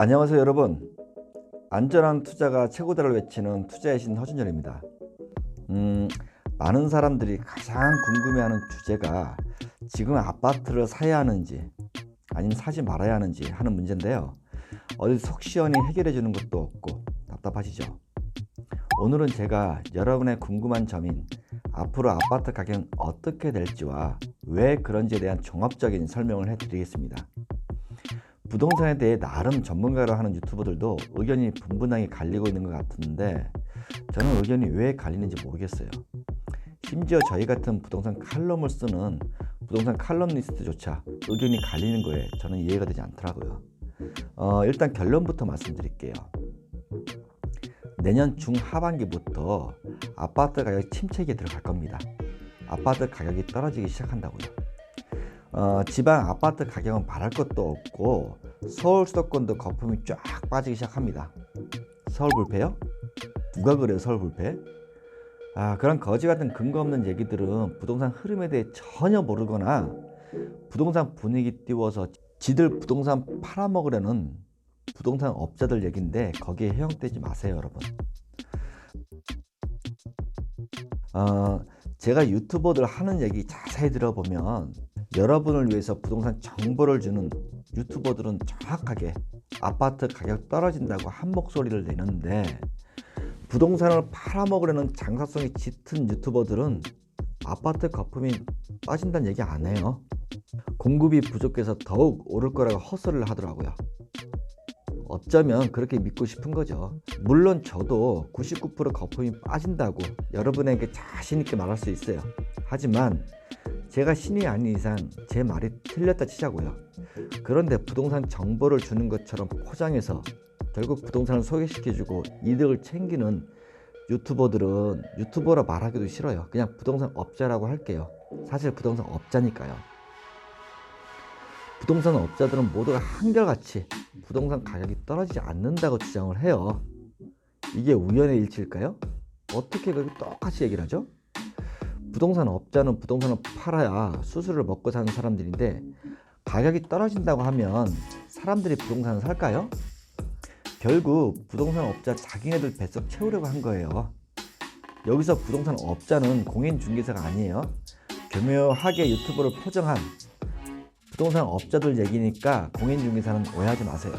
안녕하세요 여러분. 안전한 투자가 최고다를 외치는 투자의 신 허준열입니다. 많은 사람들이 가장 궁금해하는 주제가 지금 아파트를 사야 하는지 아니면 사지 말아야 하는지 하는 문제인데요. 어디 속 시원히 해결해 주는 것도 없고 답답하시죠? 오늘은 제가 여러분의 궁금한 점인 앞으로 아파트 가격은 어떻게 될지와 왜 그런지에 대한 종합적인 설명을 해드리겠습니다. 부동산에 대해 나름 전문가로 하는 유튜버들도 의견이 분분하게 갈리고 있는 것 같은데 저는 의견이 왜 갈리는지 모르겠어요. 심지어 저희 같은 부동산 칼럼을 쓰는 부동산 칼럼니스트조차 의견이 갈리는 거에 저는 이해가 되지 않더라고요. 일단 결론부터 말씀드릴게요. 내년 중하반기부터 아파트 가격이 침체기에 들어갈 겁니다. 아파트 가격이 떨어지기 시작한다고요. 지방 아파트 가격은 바랄 것도 없고 서울 수도권도 거품이 쫙 빠지기 시작합니다. 서울 불패요? 누가 그래요 서울 불패? 그런 거지 같은 근거 없는 얘기들은 부동산 흐름에 대해 전혀 모르거나 부동산 분위기 띄워서 지들 부동산 팔아먹으려는 부동산 업자들 얘기인데 거기에 헤엄되지 마세요 여러분. 제가 유튜버들 하는 얘기 자세히 들어보면 여러분을 위해서 부동산 정보를 주는 유튜버들은 정확하게 아파트 가격 떨어진다고 한 목소리를 내는데 부동산을 팔아먹으려는 장사성이 짙은 유튜버들은 아파트 거품이 빠진다는 얘기 안 해요. 공급이 부족해서 더욱 오를 거라고 헛소리를 하더라고요. 어쩌면 그렇게 믿고 싶은 거죠. 물론 저도 99% 거품이 빠진다고 여러분에게 자신 있게 말할 수 있어요. 하지만 제가 신이 아닌 이상 제 말이 틀렸다 치자고요. 그런데 부동산 정보를 주는 것처럼 포장해서 결국 부동산을 소개시켜주고 이득을 챙기는 유튜버들은 유튜버라 말하기도 싫어요. 그냥 부동산 업자라고 할게요. 사실 부동산 업자니까요. 부동산 업자들은 모두가 한결같이 부동산 가격이 떨어지지 않는다고 주장을 해요. 이게 우연의 일치일까요? 어떻게 그렇게 똑같이 얘기를 하죠? 부동산 업자는 부동산을 팔아야 수수료를 먹고 사는 사람들인데 가격이 떨어진다고 하면 사람들이 부동산을 살까요? 결국 부동산 업자 자기네들 뱃속 채우려고 한 거예요. 여기서 부동산 업자는 공인중개사가 아니에요. 교묘하게 유튜브를 포장한 부동산 업자들 얘기니까 공인중개사는 오해하지 마세요.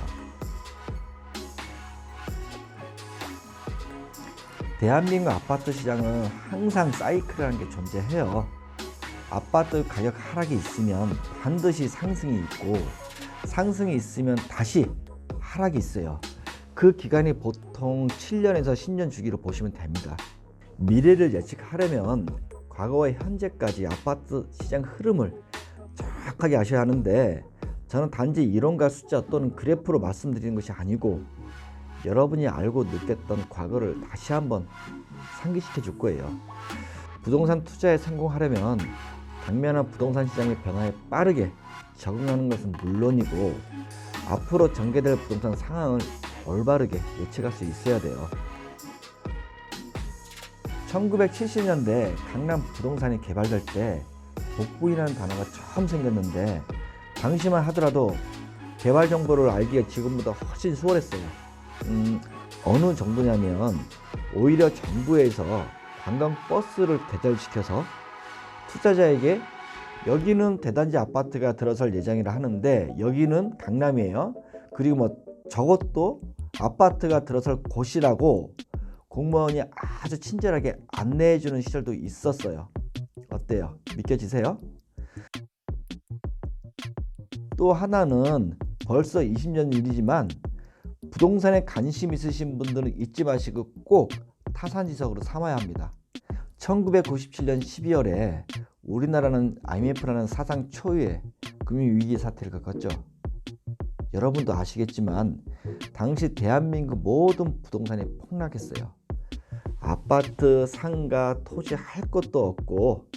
대한민국 아파트 시장은 항상 사이클이라는 게 존재해요. 아파트 가격 하락이 있으면 반드시 상승이 있고 상승이 있으면 다시 하락이 있어요. 그 기간이 보통 7년에서 10년 주기로 보시면 됩니다. 미래를 예측하려면 과거와 현재까지 아파트 시장 흐름을 정확하게 아셔야 하는데 저는 단지 이론과 숫자 또는 그래프로 말씀드리는 것이 아니고 여러분이 알고 느꼈던 과거를 다시 한번 상기시켜 줄 거예요. 부동산 투자에 성공하려면 당면한 부동산 시장의 변화에 빠르게 적응하는 것은 물론이고 앞으로 전개될 부동산 상황을 올바르게 예측할 수 있어야 돼요. 1970년대 강남 부동산이 개발될 때 복부인이라는 단어가 처음 생겼는데 당시만 하더라도 개발 정보를 알기가 지금보다 훨씬 수월했어요. 어느 정도냐면 오히려 정부에서 관광버스를 대절시켜서 투자자에게 여기는 대단지 아파트가 들어설 예정이라 하는데 여기는 강남이에요. 그리고 뭐 저것도 아파트가 들어설 곳이라고 공무원이 아주 친절하게 안내해주는 시절도 있었어요. 어때요? 믿겨지세요? 또 하나는 벌써 20년 일이지만 부동산에 관심 있으신 분들은 잊지 마시고 꼭 타산지석으로 삼아야 합니다. 1997년 12월에 우리나라는 IMF라는 사상 초유의 금융위기 사태를 겪었죠. 여러분도 아시겠지만 당시 대한민국 모든 부동산이 폭락했어요. 아파트, 상가, 토지 할 것도 없고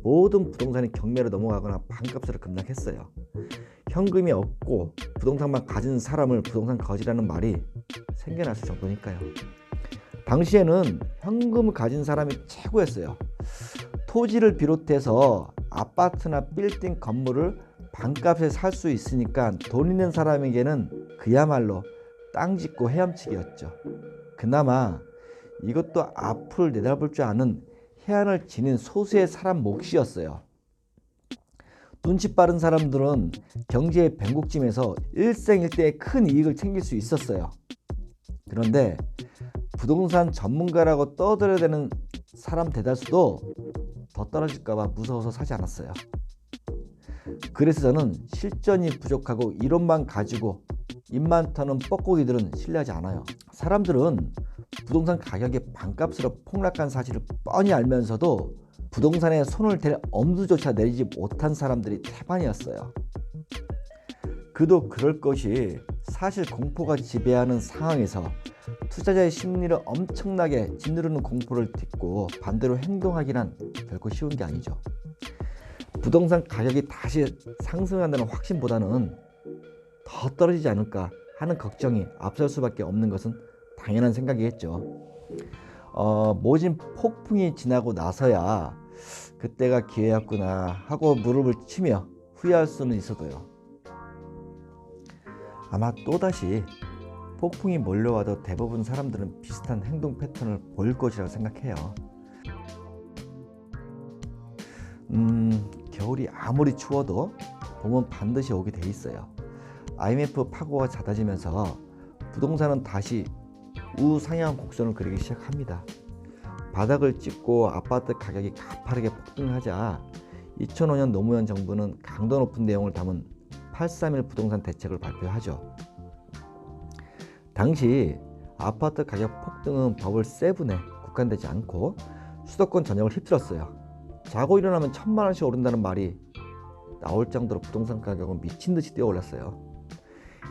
모든 부동산이 경매로 넘어가거나 반값으로 급락했어요. 현금이 없고 부동산만 가진 사람을 부동산 거지라는 말이 생겨났을 정도니까요. 당시에는 현금을 가진 사람이 최고였어요. 토지를 비롯해서 아파트나 빌딩 건물을 반값에 살 수 있으니까 돈 있는 사람에게는 그야말로 땅 짚고 헤엄치기였죠. 그나마 이것도 앞을 내다볼 줄 아는 해안을 지닌 소수의 사람 몫이었어요. 눈치 빠른 사람들은 경제의 변곡점에서 일생일대의 큰 이익을 챙길 수 있었어요. 그런데 부동산 전문가라고 떠들어대는 사람 대다수도 더 떨어질까봐 무서워서 사지 않았어요. 그래서 저는 실전이 부족하고 이론만 가지고 입만 터는 뻐꾸기들은 신뢰하지 않아요. 사람들은 부동산 가격이 반값으로 폭락한 사실을 뻔히 알면서도 부동산에 손을 댈 엄두조차 내리지 못한 사람들이 태반이었어요. 그도 그럴 것이 사실 공포가 지배하는 상황에서 투자자의 심리를 엄청나게 짓누르는 공포를 딛고 반대로 행동하기란 결코 쉬운 게 아니죠. 부동산 가격이 다시 상승한다는 확신보다는 더 떨어지지 않을까 하는 걱정이 앞설 수밖에 없는 것은 당연한 생각이겠죠. 모진 폭풍이 지나고 나서야 그때가 기회였구나 하고 무릎을 치며 후회할 수는 있어도요. 아마 또다시 폭풍이 몰려와도 대부분 사람들은 비슷한 행동 패턴을 보일 것이라고 생각해요. 겨울이 아무리 추워도 봄은 반드시 오게 돼 있어요. IMF 파고가 잦아지면서 부동산은 다시 우상향 곡선을 그리기 시작합니다. 바닥을 찍고 아파트 가격이 가파르게 폭등하자 2005년 노무현 정부는 강도 높은 내용을 담은 831 부동산 대책을 발표하죠. 당시 아파트 가격 폭등은 버블 7에 국한되지 않고 수도권 전역을 휩쓸었어요. 자고 일어나면 1,000만 원씩 오른다는 말이 나올 정도로 부동산 가격은 미친 듯이 뛰어올랐어요.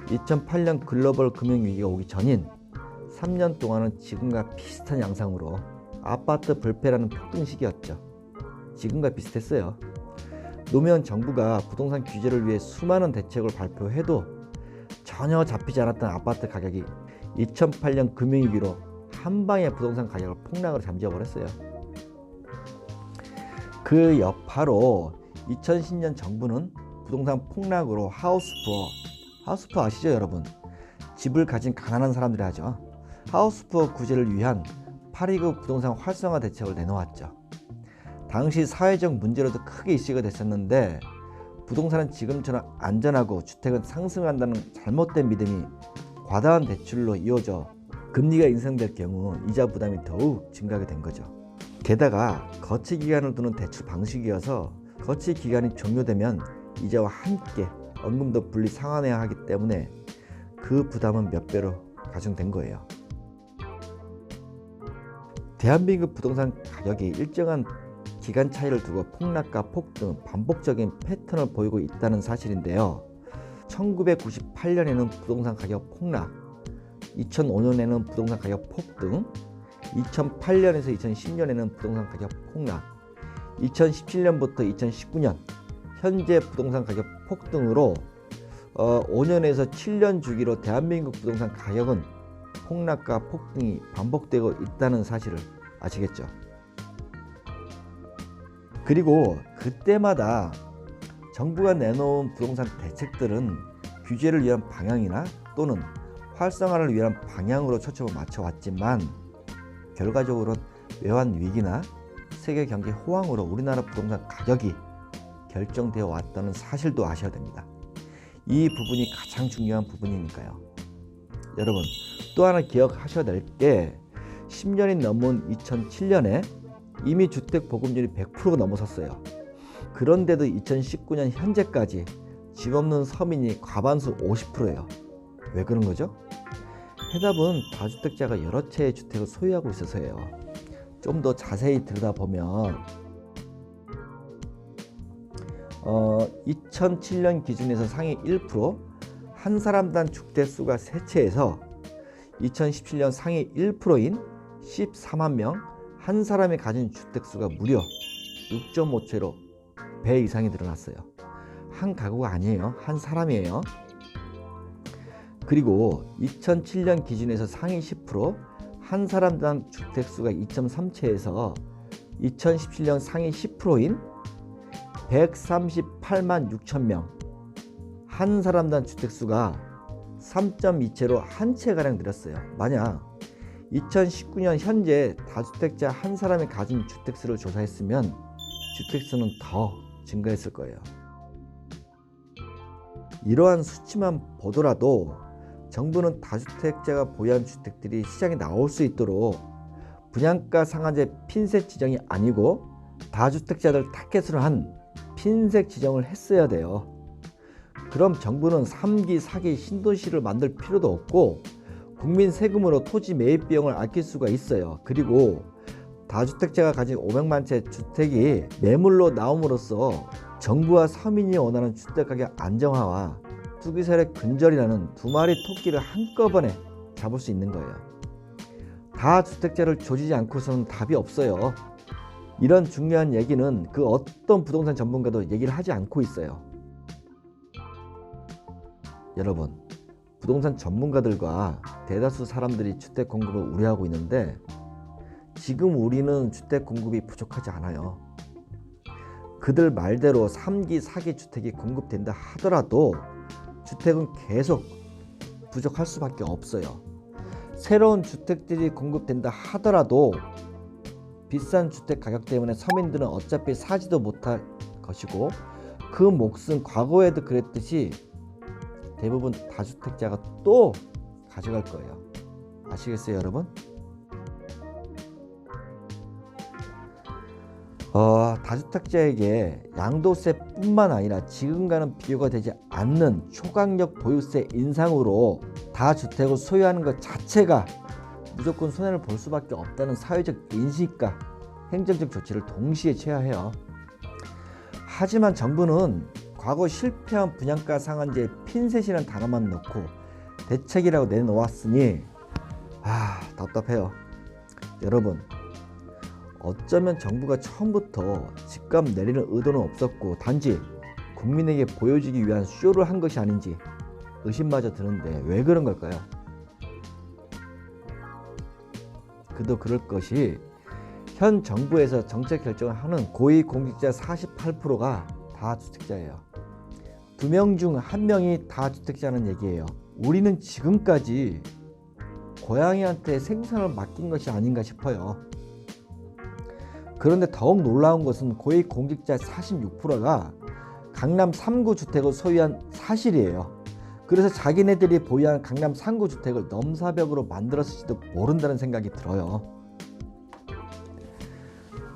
2008년 글로벌 금융위기가 오기 전인 3년 동안은 지금과 비슷한 양상으로 아파트 불패라는 폭등 시기였죠. 지금과 비슷했어요. 노무현 정부가 부동산 규제를 위해 수많은 대책을 발표해도 전혀 잡히지 않았던 아파트 가격이 2008년 금융위기로 한방에 부동산 가격을 폭락으로 잠재워버렸어요. 그 여파로 2010년 정부는 부동산 폭락으로 하우스푸어 아시죠 여러분? 집을 가진 가난한 사람들이 하죠. 하우스푸어 구제를 위한 8.29 부동산 활성화 대책을 내놓았죠. 당시 사회적 문제로도 크게 이슈가 됐었는데 부동산은 지금처럼 안전하고 주택은 상승한다는 잘못된 믿음이 과다한 대출로 이어져 금리가 인상될 경우 이자 부담이 더욱 증가하게 된 거죠. 게다가 거치 기간을 두는 대출 방식이어서 거치 기간이 종료되면 이자와 함께 원금도 분리 상환해야 하기 때문에 그 부담은 몇 배로 가중된 거예요. 대한민국 부동산 가격이 일정한 기간 차이를 두고 폭락과 폭등, 반복적인 패턴을 보이고 있다는 사실인데요. 1998년에는 부동산 가격 폭락, 2005년에는 부동산 가격 폭등, 2008년에서 2010년에는 부동산 가격 폭락, 2017년부터 2019년 현재 부동산 가격 폭등으로 5년에서 7년 주기로 대한민국 부동산 가격은 폭락과 폭등이 반복되고 있다는 사실을 아시겠죠? 그리고 그때마다 정부가 내놓은 부동산 대책들은 규제를 위한 방향이나 또는 활성화를 위한 방향으로 초점을 맞춰왔지만 결과적으로는 외환 위기나 세계 경기 호황으로 우리나라 부동산 가격이 결정되어 왔다는 사실도 아셔야 됩니다. 이 부분이 가장 중요한 부분이니까요. 여러분 또 하나 기억하셔야 될 게 10년이 넘은 2007년에 이미 주택 보급률이 100%가 넘어섰어요. 그런데도 2019년 현재까지 집 없는 서민이 과반수 50%예요. 왜 그런 거죠? 해답은 다주택자가 여러 채의 주택을 소유하고 있어서예요. 좀 더 자세히 들여다보면 2007년 기준에서 상위 1%, 한 사람당 주택수가 3채에서 2017년 상위 1%인 14만 명, 한 사람이 가진 주택수가 무려 6.5채로 배 이상이 늘어났어요. 한 가구가 아니에요. 한 사람이에요. 그리고 2007년 기준에서 상위 10%, 한 사람당 주택수가 2.3채에서 2017년 상위 10%인 138만 6천 명, 한 사람당 주택수가 3.2채로 한 채가량 늘었어요. 만약 2019년 현재 다주택자 한 사람이 가진 주택수를 조사했으면 주택수는 더 증가했을 거예요. 이러한 수치만 보더라도 정부는 다주택자가 보유한 주택들이 시장에 나올 수 있도록 분양가 상한제 핀셋 지정이 아니고 다주택자들 타겟으로 한 핀셋 지정을 했어야 돼요. 그럼 정부는 3기, 4기 신도시를 만들 필요도 없고 국민 세금으로 토지 매입 비용을 아낄 수가 있어요. 그리고 다주택자가 가진 500만 채 주택이 매물로 나옴으로써 정부와 서민이 원하는 주택가격 안정화와 투기세력 근절이라는 두 마리 토끼를 한꺼번에 잡을 수 있는 거예요. 다주택자를 조지지 않고서는 답이 없어요. 이런 중요한 얘기는 그 어떤 부동산 전문가도 얘기를 하지 않고 있어요. 여러분, 부동산 전문가들과 대다수 사람들이 주택 공급을 우려하고 있는데 지금 우리는 주택 공급이 부족하지 않아요. 그들 말대로 3기, 4기 주택이 공급된다 하더라도 주택은 계속 부족할 수밖에 없어요. 새로운 주택들이 공급된다 하더라도 비싼 주택 가격 때문에 서민들은 어차피 사지도 못할 것이고 그 몫은 과거에도 그랬듯이 대부분 다주택자가 또 가져갈 거예요. 아시겠어요, 여러분? 다주택자에게 양도세뿐만 아니라 지금과는 비교가 되지 않는 초강력 보유세 인상으로 다주택을 소유하는 것 자체가 무조건 손해를 볼 수밖에 없다는 사회적 인식과 행정적 조치를 동시에 취해야 해요. 하지만 정부는 과거 실패한 분양가 상한제에 핀셋이라는 단어만 넣고 대책이라고 내놓았으니 답답해요. 여러분, 어쩌면 정부가 처음부터 집값 내리는 의도는 없었고 단지 국민에게 보여주기 위한 쇼를 한 것이 아닌지 의심마저 드는데 왜 그런 걸까요? 그도 그럴 것이 현 정부에서 정책 결정을 하는 고위공직자 48%가 다주택자예요. 2명 중 1명이 다주택자는 얘기예요. 우리는 지금까지 고양이한테 생선을 맡긴 것이 아닌가 싶어요. 그런데 더욱 놀라운 것은 고위공직자 46%가 강남 3구 주택을 소유한 사실이에요. 그래서 자기네들이 보유한 강남 3구 주택을 넘사벽으로 만들었을지도 모른다는 생각이 들어요.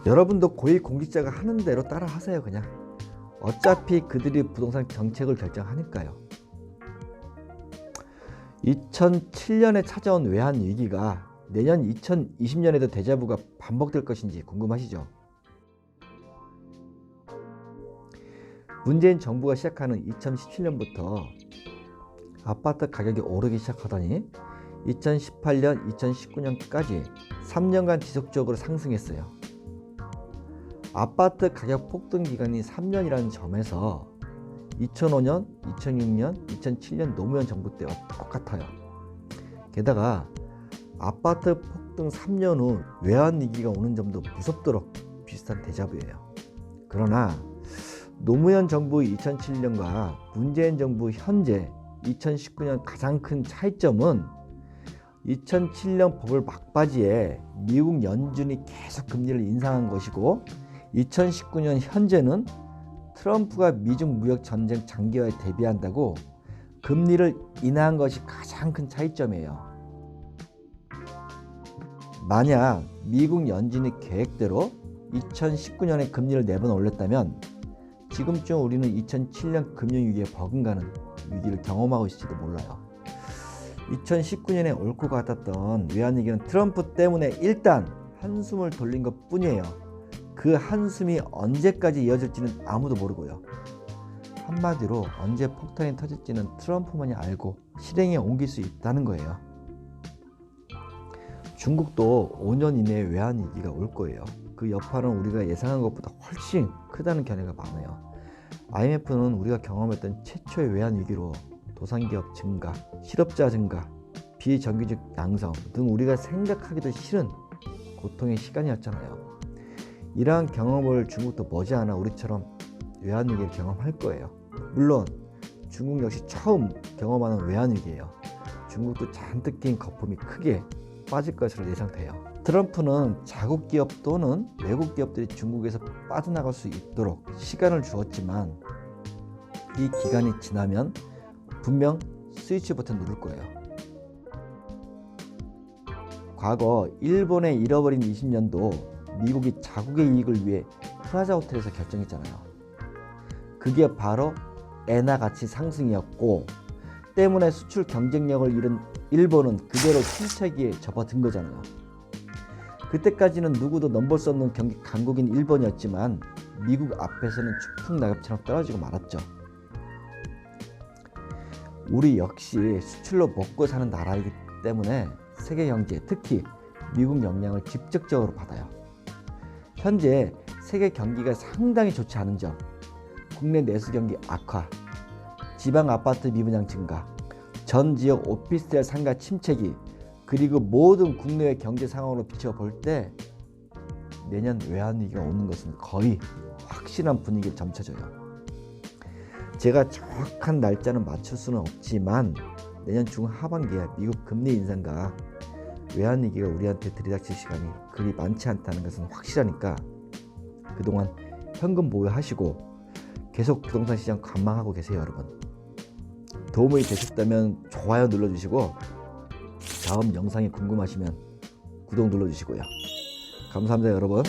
여러분도 고위공직자가 하는 대로 따라 하세요. 그냥 어차피 그들이 부동산 정책을 결정하니까요. 2007년에 찾아온 외환위기가 내년 2020년에도 데자부가 반복될 것인지 궁금하시죠? 문재인 정부가 시작하는 2017년부터 아파트 가격이 오르기 시작하더니 2018년, 2019년까지 3년간 지속적으로 상승했어요. 아파트 가격 폭등 기간이 3년이라는 점에서 2005년, 2006년, 2007년 노무현 정부 때와 똑같아요. 게다가 아파트 폭등 3년 후 외환위기가 오는 점도 무섭도록 비슷한 데자부예요. 그러나 노무현 정부 2007년과 문재인 정부 현재 2019년 가장 큰 차이점은 2007년 버블 막바지에 미국 연준이 계속 금리를 인상한 것이고 2019년 현재는 트럼프가 미중 무역 전쟁 장기화에 대비한다고 금리를 인하한 것이 가장 큰 차이점이에요. 만약 미국 연준이 계획대로 2019년에 금리를 4번 올렸다면 지금쯤 우리는 2007년 금융위기에 버금가는 위기를 경험하고 있을지도 몰라요. 2019년에 옳고 같았던 외환위기는 트럼프 때문에 일단 한숨을 돌린 것 뿐이에요. 그 한숨이 언제까지 이어질지는 아무도 모르고요. 한마디로 언제 폭탄이 터질지는 트럼프만이 알고 실행에 옮길 수 있다는 거예요. 중국도 5년 이내에 외환위기가 올 거예요. 그 여파는 우리가 예상한 것보다 훨씬 크다는 견해가 많아요. IMF는 우리가 경험했던 최초의 외환위기로 도산기업 증가, 실업자 증가, 비정규직 양성 등 우리가 생각하기도 싫은 고통의 시간이었잖아요. 이러한 경험을 중국도 머지않아 우리처럼 외환위기를 경험할 거예요. 물론 중국 역시 처음 경험하는 외환위기예요. 중국도 잔뜩 낀 거품이 크게 빠질 것으로 예상돼요. 트럼프는 자국 기업 또는 외국 기업들이 중국에서 빠져나갈 수 있도록 시간을 주었지만 이 기간이 지나면 분명 스위치 버튼 누를 거예요. 과거 일본의 잃어버린 20년도 미국이 자국의 이익을 위해 프라자 호텔에서 결정했잖아요. 그게 바로 엔화 가치 상승이었고 때문에 수출 경쟁력을 잃은 일본은 그대로 침체기에 접어든 거잖아요. 그때까지는 누구도 넘볼 수 없는 경기 강국인 일본이었지만 미국 앞에서는 추풍 낙엽처럼 떨어지고 말았죠. 우리 역시 수출로 먹고 사는 나라이기 때문에 세계 경제, 특히 미국 영향을 직접적으로 받아요. 현재 세계 경기가 상당히 좋지 않은 점, 국내 내수 경기 악화, 지방 아파트 미분양 증가, 전 지역 오피스텔 상가 침체기, 그리고 모든 국내외 경제 상황으로 비춰볼 때 내년 외환위기가 오는 것은 거의 확실한 분위기를 점쳐줘요. 제가 정확한 날짜는 맞출 수는 없지만 내년 중하반기에 미국 금리 인상과 외환위기가 우리한테 들이닥칠 시간이 그리 많지 않다는 것은 확실하니까 그동안 현금 보유하시고 계속 부동산 시장 관망하고 계세요, 여러분. 도움이 되셨다면 좋아요 눌러주시고 다음 영상이 궁금하시면 구독 눌러주시고요. 감사합니다, 여러분.